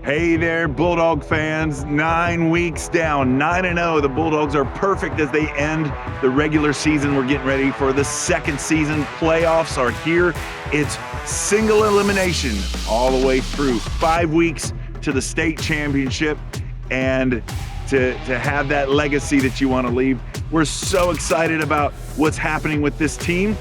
Hey there, Bulldog fans. 9 weeks down, 9-0. The Bulldogs are perfect as they end the regular season. We're getting ready for the second season. Playoffs are here. It's single elimination all the way through. 5 weeks to the state championship and to have that legacy that you want to leave. We're so excited about what's happening with this team,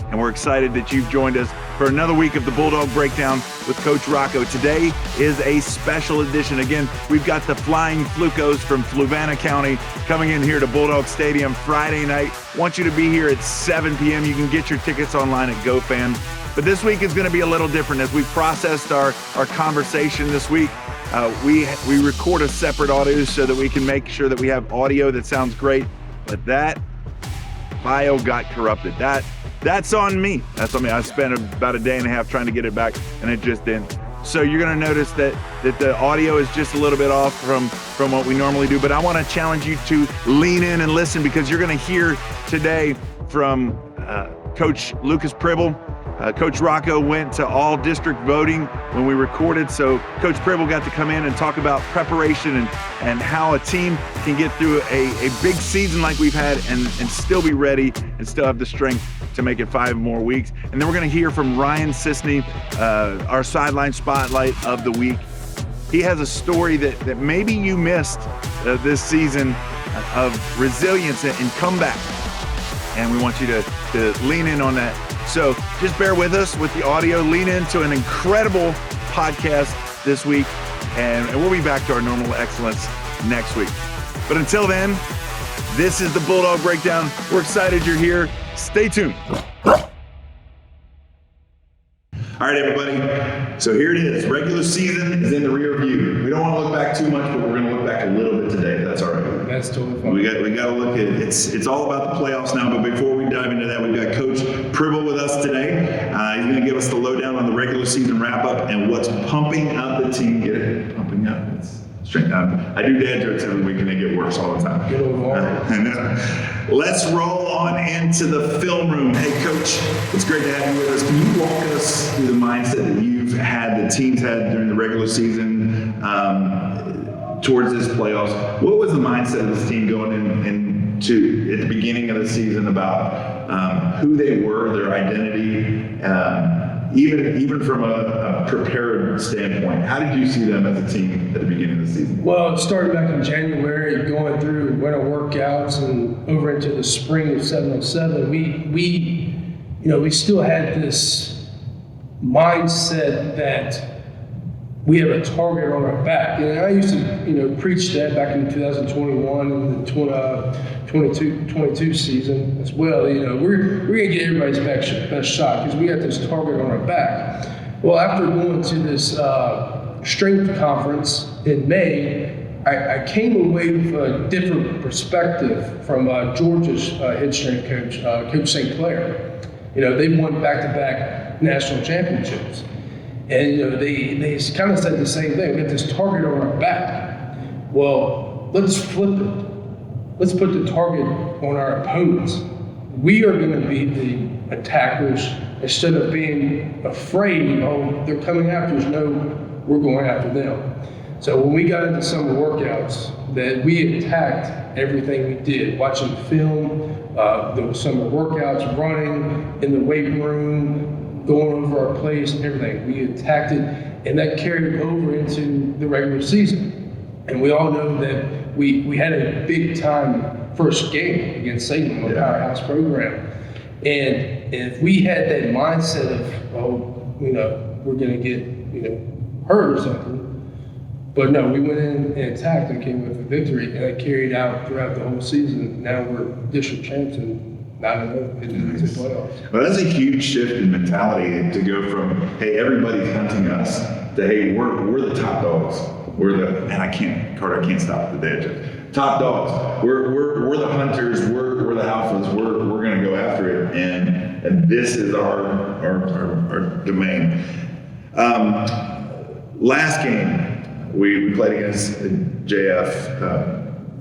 and we're excited that you've joined us for another week of the Bulldog Breakdown with Coach Rocco. Today is a special edition. Again, we've got the Flying Flucos from Fluvanna County coming in here to Bulldog Stadium Friday night. Want you to be here at 7 p.m. You can get your tickets online at GoFan. But this week is going to be a little different. As we processed our conversation this week, we record a separate audio so that we can make sure that we have audio that sounds great. But that bio got corrupted. That's on me. That's on me. I spent about a day and a half trying to get it back, and it just didn't. So you're going to notice that the audio is just a little bit off from what we normally do. But I want to challenge you to lean in and listen, because you're going to hear today from Coach Lucas Pribble. Coach Rocco went to all district voting when we recorded, so Coach Pribble got to come in and talk about preparation and how a team can get through a big season like we've had and still be ready and still have the strength to make it 5 more weeks. And then we're going to hear from Ryan Sisney, our sideline spotlight of the week. He has a story that maybe you missed this season of resilience and comeback, and we want you to lean in on that. So just bear with us with the audio, lean into an incredible podcast this week, and we'll be back to our normal excellence next week. But until then, this is the Bulldog Breakdown. We're excited you're here. Stay tuned. All right, everybody. So here it is. Regular season is in the rear view. We don't want to look back too much, but we're going to look back a little bit today. That's all right. That's totally fine. We got to look at it's all about the playoffs now. But before we dive into that, we've got Coach Pribble with us today. He's going to give us the lowdown on the regular season wrap up and what's pumping up the team. Get it? Pumping up. It's straight down. I do dad jokes every week and they get worse all the time. Good old Mark. Let's roll on into the film room. Hey, Coach, it's great to have you with us. Can you walk us through the mindset that you've had, the team's had during the regular season towards this playoffs? What was the mindset of this team going into at the beginning of the season about who they were, their identity, even from a prepared standpoint? How did you see them as a team at the beginning of the season? Well, it started back in January, going through winter workouts and over into the spring of 707. We still had this mindset that we have a target on our back. And I used to, preach that back in 2021 and the 22 season as well. We're going to get everybody's best shot because we got this target on our back. Well, after going to this strength conference in May, I came away with a different perspective from Georgia's head strength coach, Coach St. Clair. They won back-to-back national championships. And they kind of said the same thing. We got this target on our back. Well, let's flip it. Let's put the target on our opponents. We are going to be the attackers instead of being afraid, oh, they're coming after us. No, we're going after them. So when we got into summer workouts, that we attacked everything we did, watching film, the summer workouts, running in the weight room, going over our plays and everything. We attacked it, and that carried over into the regular season. And we all know that we had a big time first game against Salem on the Powerhouse program. And if we had that mindset of, we're going to get, hurt or something. But no, we went in and attacked and came with a victory, and it carried out throughout the whole season. Now we're district champs and 9-0 into the playoffs. Well, that's a huge shift in mentality to go from, hey, everybody's hunting us, to, hey, we're the top dogs. I can't stop the dad joke. Top dogs. We're the hunters. We're the alphas. We're going to go after it, and this is our domain. Last game we played against JF.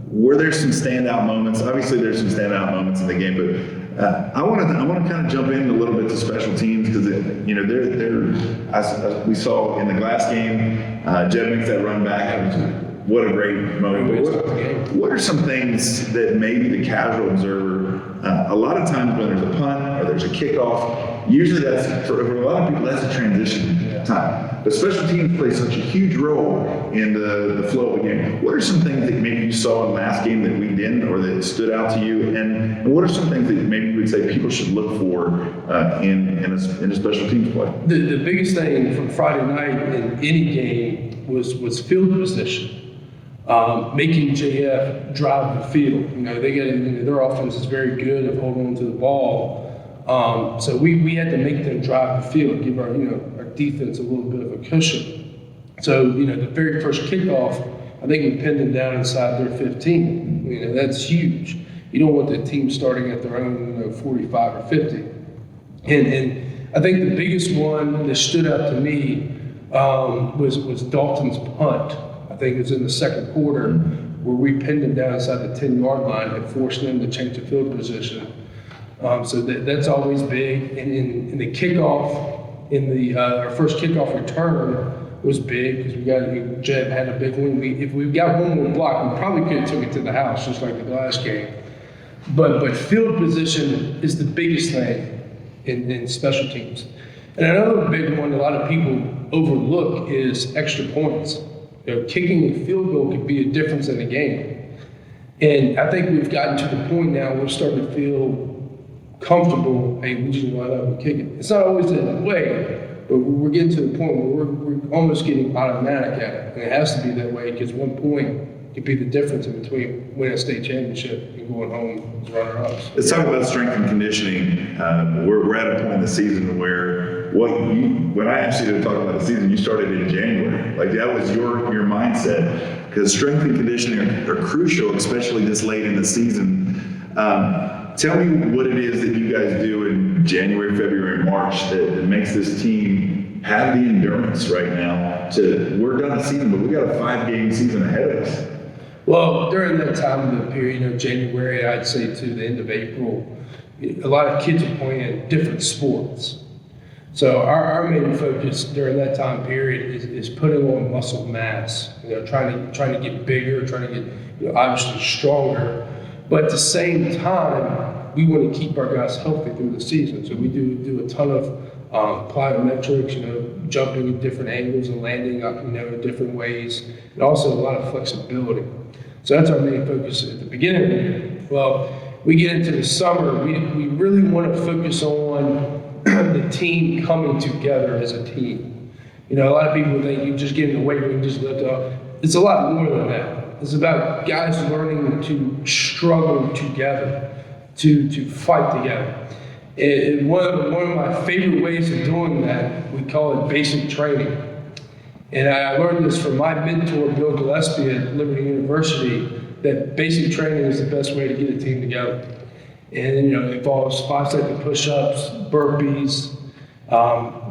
were there some standout moments? Obviously, there's some standout moments in the game, but I want to kind of jump in a little bit to special teams because as we saw in the glass game, Jed makes that run back. What a great moment. What are some things that maybe the casual observer, a lot of times when there's a punt or there's a kickoff, usually that's, for a lot of people, that's a transition time. But special teams play such a huge role in the flow of the game. What are some things that maybe you saw in the last game that we didn't or that stood out to you? And what are some things that maybe you would say people should look for in a special teams play? The biggest thing from Friday night in any game was field position. Making JF drive the field. Their offense is very good at holding on to the ball. So we had to make them drive the field, give our defense a little bit of a cushion. So, the very first kickoff, I think we pinned them down inside their 15. That's huge. You don't want the team starting at their own 45 or 50. And I think the biggest one that stood out to me was Dalton's punt. I think it was in the second quarter where we pinned them down inside the 10-yard line and forced them to change the field position. So that's always big. And in the kickoff, our first kickoff return was big because Jeb had a big one. If we got one more block, we probably could have took it to the house just like the last game. But field position is the biggest thing in special teams. And another big one a lot of people overlook is extra points. Kicking a field goal could be a difference in the game. And I think we've gotten to the point now where we're starting to feel comfortable, hey, we just line up and kick it. It's not always that way, but we're getting to the point where we're almost getting automatic at it. And it has to be that way because 1 point could be the difference in between winning a state championship and going home as runner-ups. Let's talk about strength and conditioning. We're at a point in the season where when I asked you to talk about the season, you started in January. Like that was your mindset because strength and conditioning are crucial, especially this late in the season. Tell me what it is that you guys do in January, February, March that makes this team have the endurance right now we're done the season, but we got a 5-game season ahead of us. Well, during that time of the period, January, I'd say to the end of April, a lot of kids are playing different sports. So our main focus during that time period is putting on muscle mass, trying to get bigger, trying to get obviously stronger. But at the same time, we want to keep our guys healthy through the season. So we do a ton of plyometrics, jumping at different angles and landing up, in different ways, and also a lot of flexibility. So that's our main focus at the beginning of the year. Well, we get into the summer, we really want to focus on the team coming together as a team. A lot of people think you just get in the weight room and just lift up. It's a lot more than that. It's about guys learning to struggle together, to fight together. And one of my favorite ways of doing that, we call it basic training. And I learned this from my mentor, Bill Gillespie at Liberty University, that basic training is the best way to get a team together. And it involves 5-second push-ups, burpees,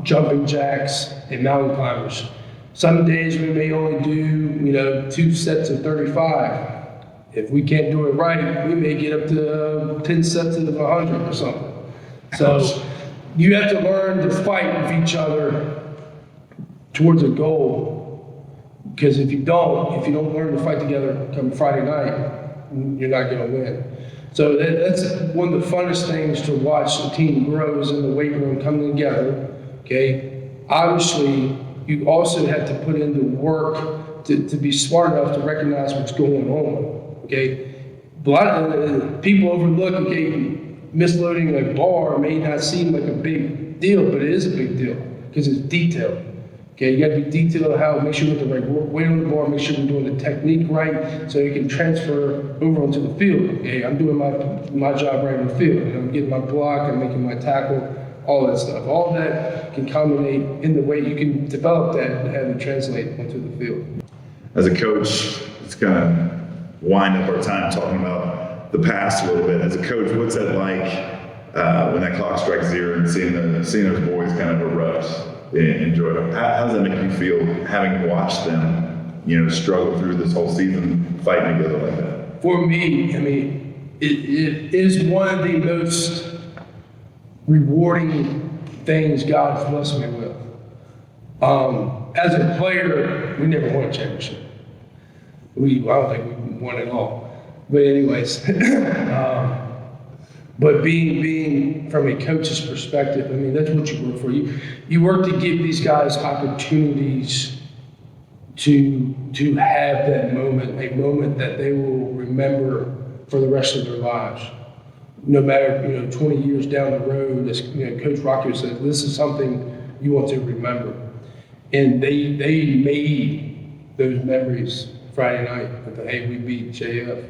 jumping jacks, and mountain climbers. Some days we may only do 2 sets of 35. If we can't do it right, we may get up to 10 sets of 100 or something. So you have to learn to fight with each other towards a goal. Because if you don't learn to fight together come Friday night, you're not going to win. So that's one of the funnest things to watch the team grows in the weight room coming together. Okay, obviously you also have to put in the work to be smart enough to recognize what's going on. Okay, a lot of people overlook. Okay, misloading a bar may not seem like a big deal, but it is a big deal because it's detailed. Okay, you got to be detailed how, make sure you put the right weight on the bar, make sure you're doing the technique right so you can transfer over onto the field. Okay, I'm doing my job right in the field. I'm getting my block, I'm making my tackle, all that stuff. All that can culminate in the way you can develop that and have it translate onto the field. As a coach, it's going to wind up our time talking about the past a little bit. As a coach, what's that like when that clock strikes 0 and seeing those boys kind of erupt? Enjoy it. How does that make you feel having watched them, struggle through this whole season, fighting together like that? for me, I mean, it is one of the most rewarding things God has blessed me with. As a player, we never won a championship. I don't think we won it all. But anyways, but being from a coach's perspective, I mean, that's what you work for. You work to give these guys opportunities to have that moment, a moment that they will remember for the rest of their lives. No matter, 20 years down the road, as Coach Rocker said, this is something you want to remember. And they made those memories Friday night with the, hey, we beat JF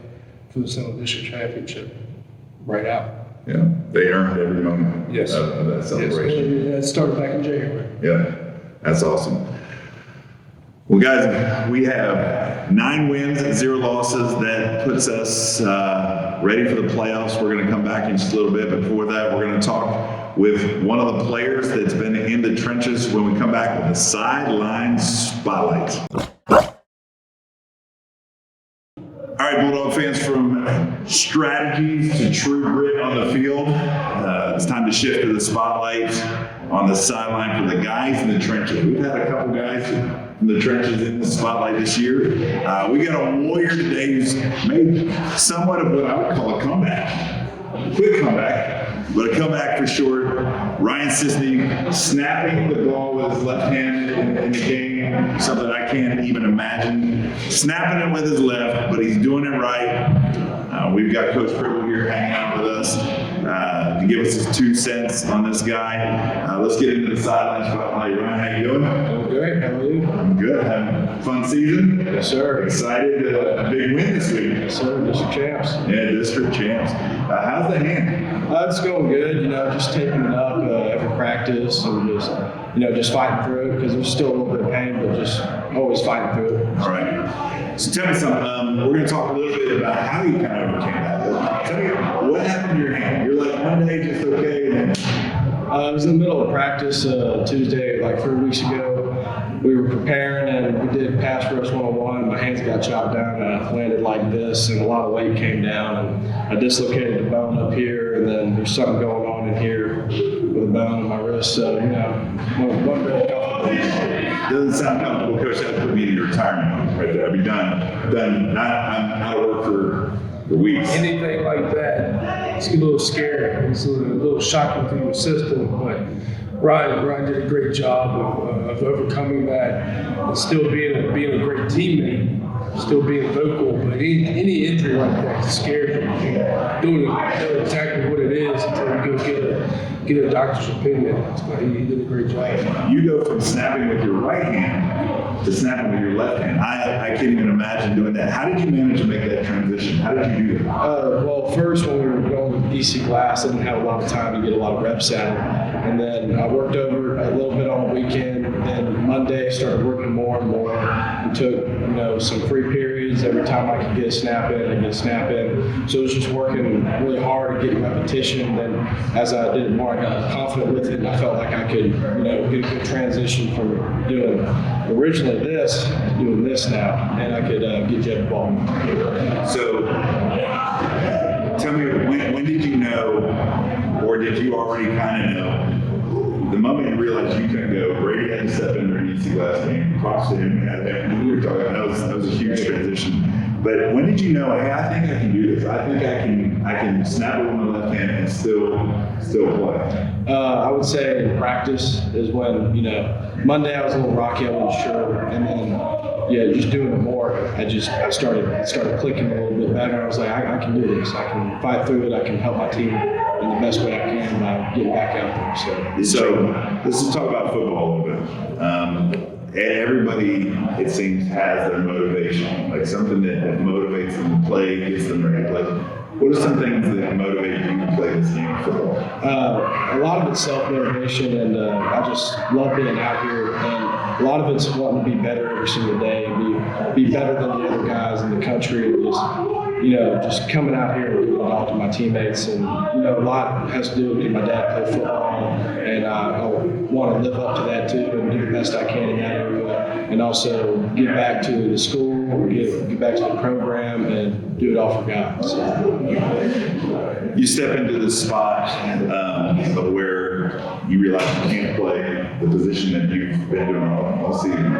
for the Central District Championship right out. Yeah, they earned every moment Yes. of that celebration. Yes. It started back in January. Yeah, that's awesome. Well, guys, we have 9 wins and 0 losses. That puts us ready for the playoffs. We're going to come back in just a little bit. Before that, we're going to talk with one of the players that's been in the trenches when we come back with the sideline spotlight. All right, Bulldog fans, from strategies to true grit on the field, it's time to shift to the spotlight on the sideline for the guys in the trenches. We've had a couple guys from the trenches in the spotlight this year. We got a warrior today who's made somewhat of what I would call a comeback. Quick comeback, but a comeback for sure. Ryan Sisney snapping the ball with his left hand in the game, something I can't even imagine. Snapping it with his left, but he's doing it right. We've got Coach Pribble here hanging out with us to give us his 2 cents on this guy. Let's get into the sideline spotlight. Ryan, how you doing? I'm great. How are you? I'm good. Having a fun season? Yes, sir. Excited. A big win this week. Yes, sir. District champs. Yeah, district champs. How's the hand? It's going good, just taking it up every practice and just fighting through it because there's still a little bit of pain, but just always fighting through it. All right. So tell me something. We're going to talk a little bit about how you kind of overcame that. Tell me what happened to your hand. You're like one day just okay, and then I was in the middle of practice Tuesday, like 3 weeks ago. We were preparing and we did pass rush 101. My hands got chopped down and I landed like this, and a lot of weight came down, and I dislocated the bone up here, and then there's something going on in here with a bone in my wrist. So, wasn't really comfortable. doesn't sound comfortable. Coach, that put me in retirement right there. I'd be done. I'm out of work for weeks. Anything like that, it's a little scary. It's a little shocking to your system, but Ryan did a great job of overcoming that and still being a great teammate, still being vocal. But any injury like that is scary. Doing exactly what it is until you go get a doctor's opinion. So he did a great job. You go from snapping with your right hand to snapping with your left hand. I can't even imagine doing that. How did you manage to make that transition? How did you do that? Well, first when we were going with DC Glass, I didn't have a lot of time to get a lot of reps out. And then I worked over a little bit on the weekend. Then Monday started working more and more. And took some free periods every time I could get a snap in. I get a snap in. So it was just working really hard and getting repetition. Then as I did it more, I got confident with it, and I felt like I could get a good transition from doing originally this to doing this now, and I could get jet ball. So tell me, when did you know, or did you already kind of know, the moment you realized you couldn't go, Brady had to step in underneath the glass game, cross to him, and we were talking, that was a huge transition. But when did you know, hey, I think I can do this. I think I can snap it with my left hand and still play. I would say in practice is when, Monday I was a little rocky, I wasn't sure. And then, just doing it more, I started clicking a little bit better. I was like, I can do this. I can fight through it. I can help my team in the best way I can by getting back out there. So let's just talk about football a little bit. Everybody, it seems, has their motivation, like something that motivates them to play, gets them ready to play. What are some things that motivate you to play this game of football? A lot of it's self-motivation, and I just love being out here. And a lot of it's wanting to be better every single day, be better than the other guys in the country, and just coming out here and doing it all to my teammates. And a lot has to do with my dad played football, and I want to live up to that too and do the best I can in that area, and also give back to the school school, get back to the program, and do it all for God. So. You step into the spot where you realize you can't play the position that you've been doing all season.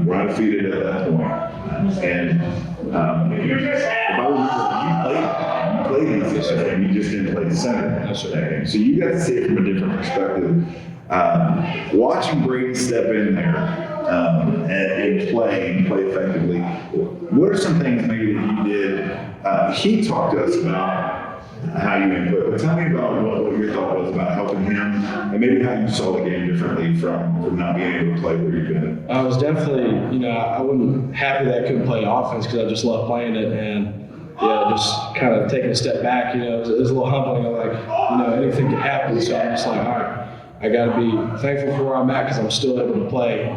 We're undefeated at that point. And if I remember, you played defense, and you just didn't play center. That's right. So you got to see it from a different perspective. Watching Brady step in there and play effectively, what are some things maybe that you did? He talked to us about how you input, but tell me about what your thought was about helping him, and maybe how you saw the game differently from not being able to play where you've been. I was definitely, I wasn't happy that I couldn't play offense because I just love playing it, and just kind of taking a step back, it was a little humbling. I'm like, anything could happen, so I'm just like, all right, I got to be thankful for where I'm at because I'm still able to play.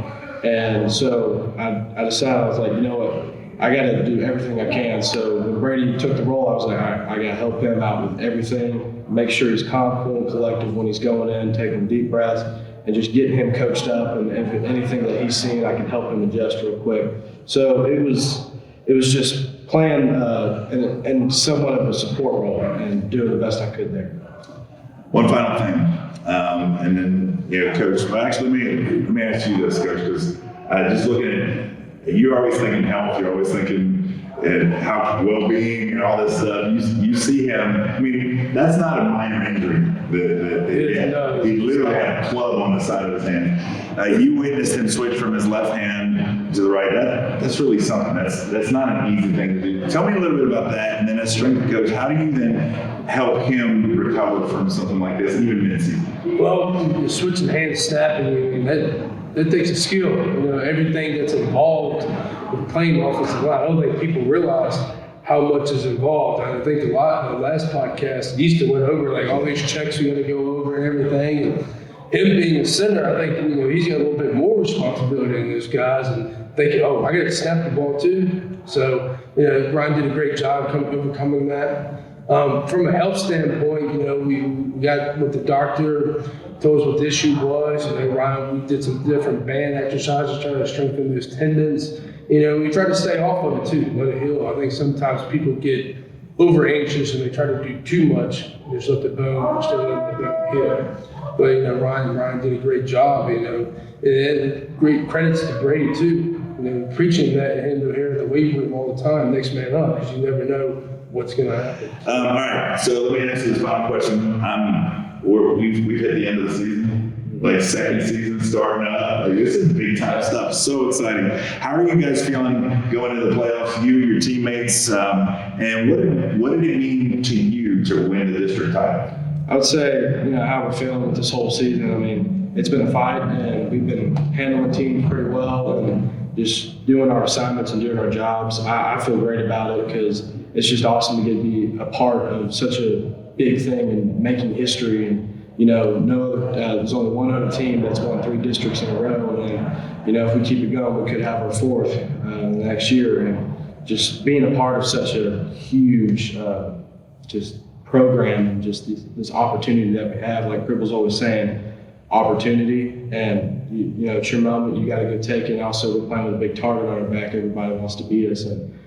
And so I decided, I was like, you know what, I got to do everything I can. So when Brady took the role, I was like, all right, I got to help him out with everything, make sure he's calm, cool, and collective when he's going in, taking deep breaths, and just getting him coached up. And if anything that he's seen, I can help him adjust real quick. So it was just playing in somewhat of a support role and doing the best I could there. One final thing, and then Coach. Well, actually, let me ask you this, Coach, because just looking at. You're always thinking health. You're always thinking how well-being and all this stuff. You see him. I mean, that's not a minor injury. He literally had a club on the side of his hand. You witnessed him switch from his left hand to the right. That's really something. That's not an easy thing to do. Tell me a little bit about that, and then as strength coach, how do you then help him recover from something like this, even mid-season? Well, switching hand snapping, that takes a skill. Everything that's involved with playing offensive line. I don't think people realize how much is involved. I think the last podcast, Easton went over like all these checks we got to go over and everything. And him being a center, I think he's got a little bit more responsibility than those guys, and thinking, oh, I got to snap the ball too. So Ryan did a great job overcoming that. From a health standpoint, we got with the doctor. Told us what the issue was. Ryan, we did some different band exercises trying to strengthen those tendons. We try to stay off of it too, let it heal. I think sometimes people get over anxious and they try to do too much. Just let the bone instead of letting the bone heal. But Ryan did a great job. And great credits to Brady too. Preaching that hand to hair at the weight room all the time, next man up, because you never know what's going to happen. All right, so let me ask you this final question. We've hit the end of the season, like second season starting up. This is big time stuff, so exciting. How are you guys feeling going into the playoffs, you, your teammates, and what did it mean to you to win the district title? I would say, how we're feeling with this whole season. I mean, it's been a fight, and we've been handling teams pretty well and just doing our assignments and doing our jobs. I feel great about it because it's just awesome to get to be a part of such a big thing and making history. And there's only one other team that's won 3 districts in a row, and if we keep it going, we could have our 4th next year. And just being a part of such a huge just program and just this opportunity that we have, like Pribble's always saying, opportunity, and it's your moment, you got to go take it. And also, we're playing with a big target on our back. Everybody wants to beat us, and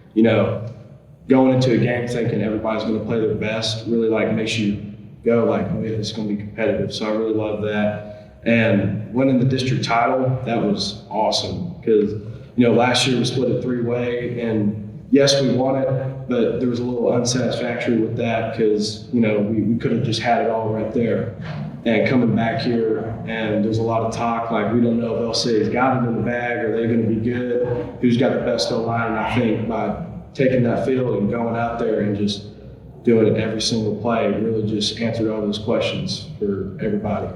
going into a game thinking everybody's going to play their best really makes you go like, oh yeah, this is going to be competitive. So I really love that. And winning the district title, that was awesome because last year we split it 3-way, and yes, we won it, but there was a little unsatisfactory with that because we could have just had it all right there. And coming back here, and there's a lot of talk like we don't know if LCA's got it in the bag, are they going to be good, who's got the best O-line. And I think by taking that field and going out there and just doing it every single play really just answered all those questions for everybody.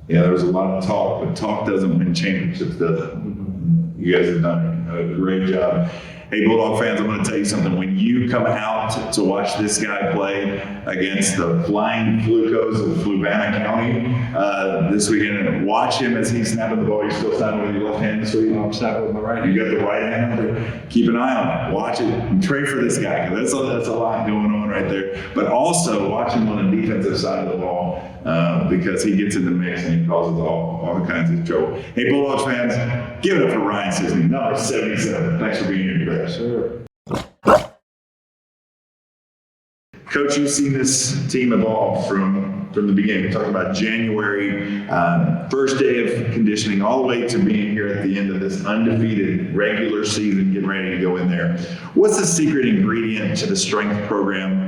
Yeah, there was a lot of talk, but talk doesn't win championships, does it? Mm-hmm. You guys have done a great job. Hey, Bulldog fans, I'm going to tell you something. When you come out to watch this guy play against the Flying Flucos of Fluvanna County this weekend, watch him as he's snapping the ball. You're still snapping with your left hand this week? I'm snapping with my right hand. You got the right hand. Keep an eye on that. Watch it. And pray for this guy, because that's a lot going on right right there. But also watch him on the defensive side of the ball because he gets in the mix and he causes all kinds of trouble. Hey, Bulldogs fans, give it up for Ryan Sisney, number 77. Thanks for being here today. Sure. Coach, you've seen this team evolve from the beginning. We're talking about January, first day of conditioning, all the way to being here at the end of this undefeated regular season, getting ready to go in there. What's the secret ingredient to the strength program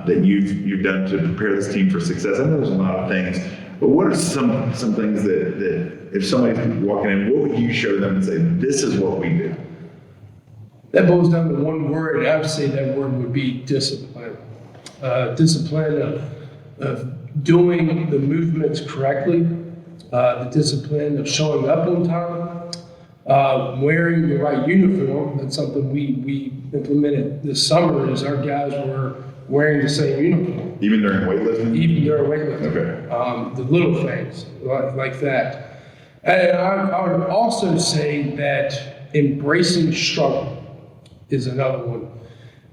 that you've done to prepare this team for success? I know there's a lot of things, but what are some things that if somebody's walking in, what would you show them and say, this is what we do? That boils down to one word, and I would say that word would be discipline. Discipline of doing the movements correctly, the discipline of showing up on time, wearing the right uniform. That's something we implemented this summer, is our guys were wearing the same uniform. Even during weightlifting? Even during weightlifting. Okay. The little things like that. And I would also say that embracing struggle is another one.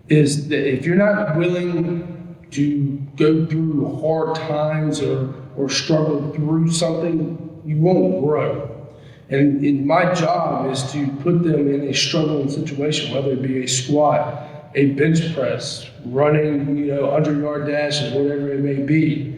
Is that if you're not willing to go through hard times or struggle through something, you won't grow. And my job is to put them in a struggling situation, whether it be a squat, a bench press, running 100-yard dashes, whatever it may be.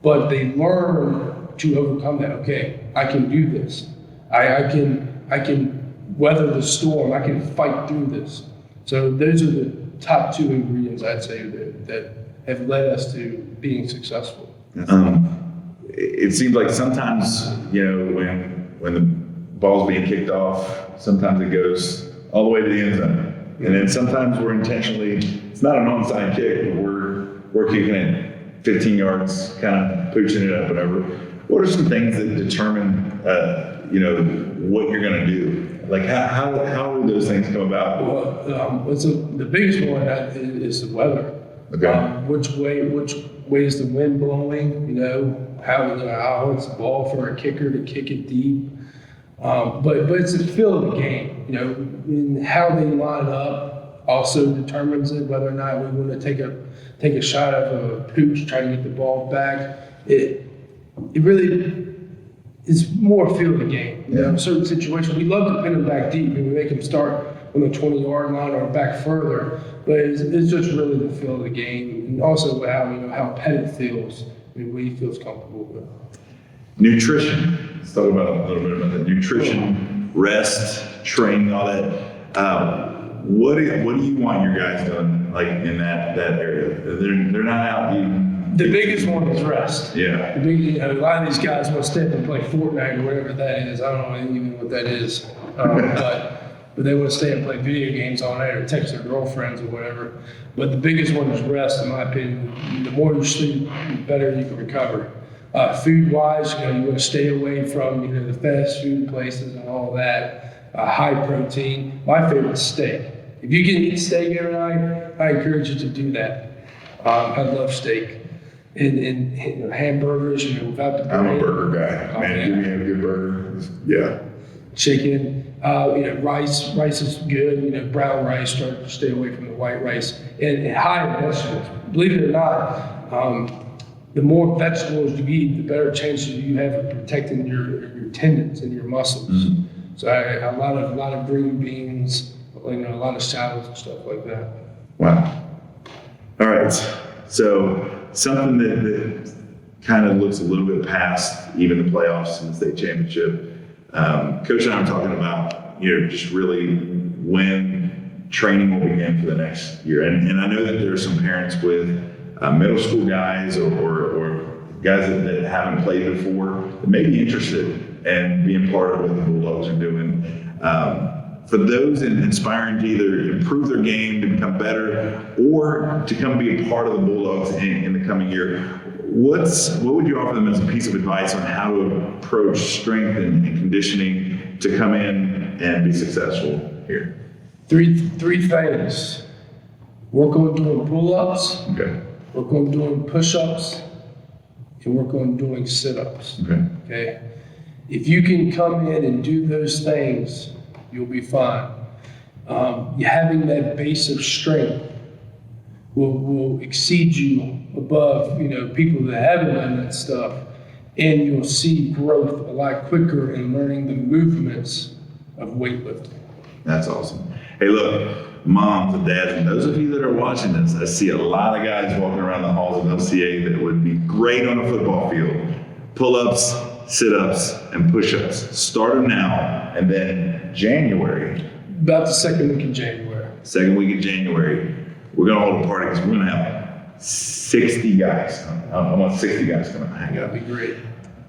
But they learn to overcome that. Okay, I can do this. I can weather the storm. I can fight through this. So those are the top two ingredients, I'd say, that have led us to being successful. It seems like sometimes, when the ball's being kicked off, sometimes it goes all the way to the end zone. And then sometimes we're intentionally, it's not an onside kick, but we're kicking it 15 yards, kind of pooching it up, whatever. What are some things that determine, what you're going to do? Like how do those things come about? Well, the biggest one is the weather. Okay. Which way is the wind blowing? How it's the ball for a kicker to kick it deep. But it's the feel of the game. And how they line up also determines it, whether or not we want to take a shot of a pooch, try to get the ball back. It really is more feel of the game. In certain situations, we love to pin them back deep and we make them start on the 20-yard line or back further. But it's just really the feel of the game, and also how Pettit feels, what he feels comfortable with. Nutrition. Let's talk about a little bit about that. Nutrition, rest, training, all that. What do you want your guys doing, like in that area? They're not out eating. The biggest one is rest. Yeah. A lot of these guys want to stay up and play Fortnite or whatever that is. I don't know even what that is, but they want to stay and play video games all night or text their girlfriends or whatever. But the biggest one is rest, in my opinion. The more you sleep, the better you can recover. Food-wise, you want to stay away from the fast food places and all that. High protein. My favorite is steak. If you can eat steak every night, I encourage you to do that. I love steak. And hamburgers, without the bread. I'm a burger guy. Man, give me a good burger. Yeah. Chicken, rice. Rice is good. Brown rice. Try to stay away from the white rice. And high in vegetables. Believe it or not, the more vegetables you eat, the better chances you have of protecting your tendons and your muscles. Mm-hmm. So a lot of green beans, a lot of salads and stuff like that. Wow. All right. So something that kind of looks a little bit past even the playoffs and the state championship. Coach and I were talking about, just really when training will begin for the next year. And I know that there are some parents with middle school guys or guys that haven't played before that may be interested in being part of what the Bulldogs are doing. For those inspiring to either improve their game, to become better, or to come be a part of the Bulldogs in the coming year, what would you offer them as a piece of advice on how to approach strength and conditioning to come in and be successful here? Three things. Work on doing pull-ups. Okay. Work on doing push-ups. And work on doing sit-ups. Okay. If you can come in and do those things, you'll be fine. Having that base of strength will exceed you above, people that haven't done that stuff. And you'll see growth a lot quicker in learning the movements of weightlifting. That's awesome. Hey, look, moms and dads, and those of you that are watching this, I see a lot of guys walking around the halls of LCA that would be great on a football field. Pull-ups, sit-ups, and push-ups. Start them now, and then January. About the second week of January. Second week of January, we're going to hold a party because we're going to have 60 guys. I want 60 guys coming to hang out. That'd be great.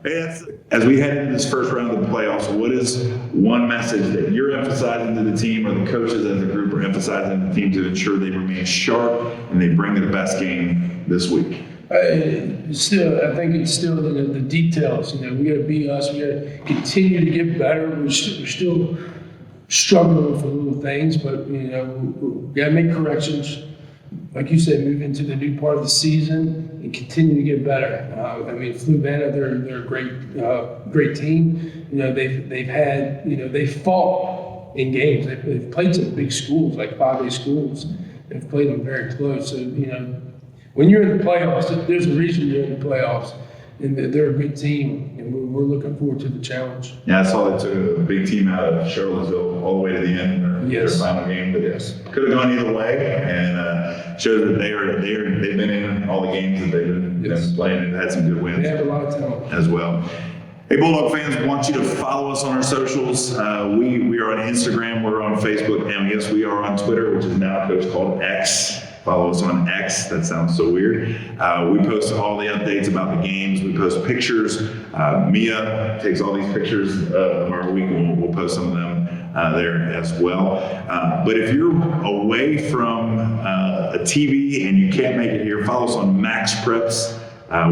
Hey, as we head into this first round of the playoffs, what is one message that you're emphasizing to the team, or the coaches as a group are emphasizing to the team to ensure they remain sharp and they bring their best game this week? I think it's still the details. We got to be us. We got to continue to get better. We're still struggling for little things, but we got to make corrections. Like you said, move into the new part of the season and continue to get better. Fluvanna, they're a great team. They've had, they fought in games. They've played some big schools, like 5A schools. They've played them very close. So, when you're in the playoffs, there's a reason you're in the playoffs, and they're a good team, and we're looking forward to the challenge. Yeah, I saw they took a big team out of Charlottesville all the way to the end. Their final game, but could have gone either way, and shows that they've been in all the games that they've been playing and had some good wins. They have a lot of talent as well. Hey, Bulldog fans, want you to follow us on our socials. We are on Instagram, we're on Facebook, and yes, we are on Twitter, which is now called X. Follow us on X. That sounds so weird. We post all the updates about the games. We post pictures. Mia takes all these pictures of our week, and we'll post some of them there as well. But if you're away from a TV and you can't make it here, follow us on Max Preps.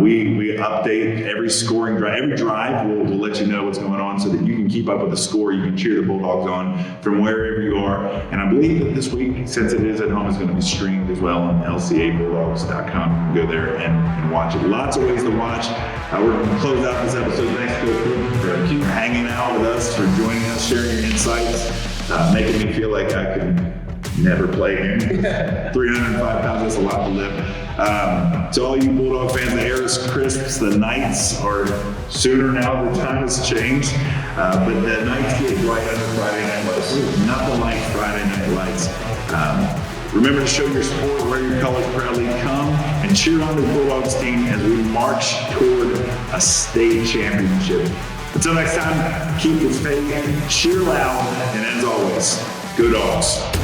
We update every scoring drive. Every drive, we'll let you know what's going on so that you can keep up with the score. You can cheer the Bulldogs on from wherever you are. And I believe that this week, since it is at home, it's going to be streamed as well on lcabulldogs.com. You can go there and watch it. Lots of ways to watch. We're going to close out this episode. Thanks for keep hanging out with us, for joining us, sharing your insights, making me feel like I could never play him. 305 pounds, that's a lot to live. To all you Bulldog fans, the air is crisp. The nights are sooner now. The time has changed. But the nights get bright under Friday night lights. Nothing like Friday night lights. Remember to show your support, wear your colors proudly, come and cheer on the Bulldogs team as we march toward a state championship. Until next time, keep the faith, cheer loud, and as always, go Dogs.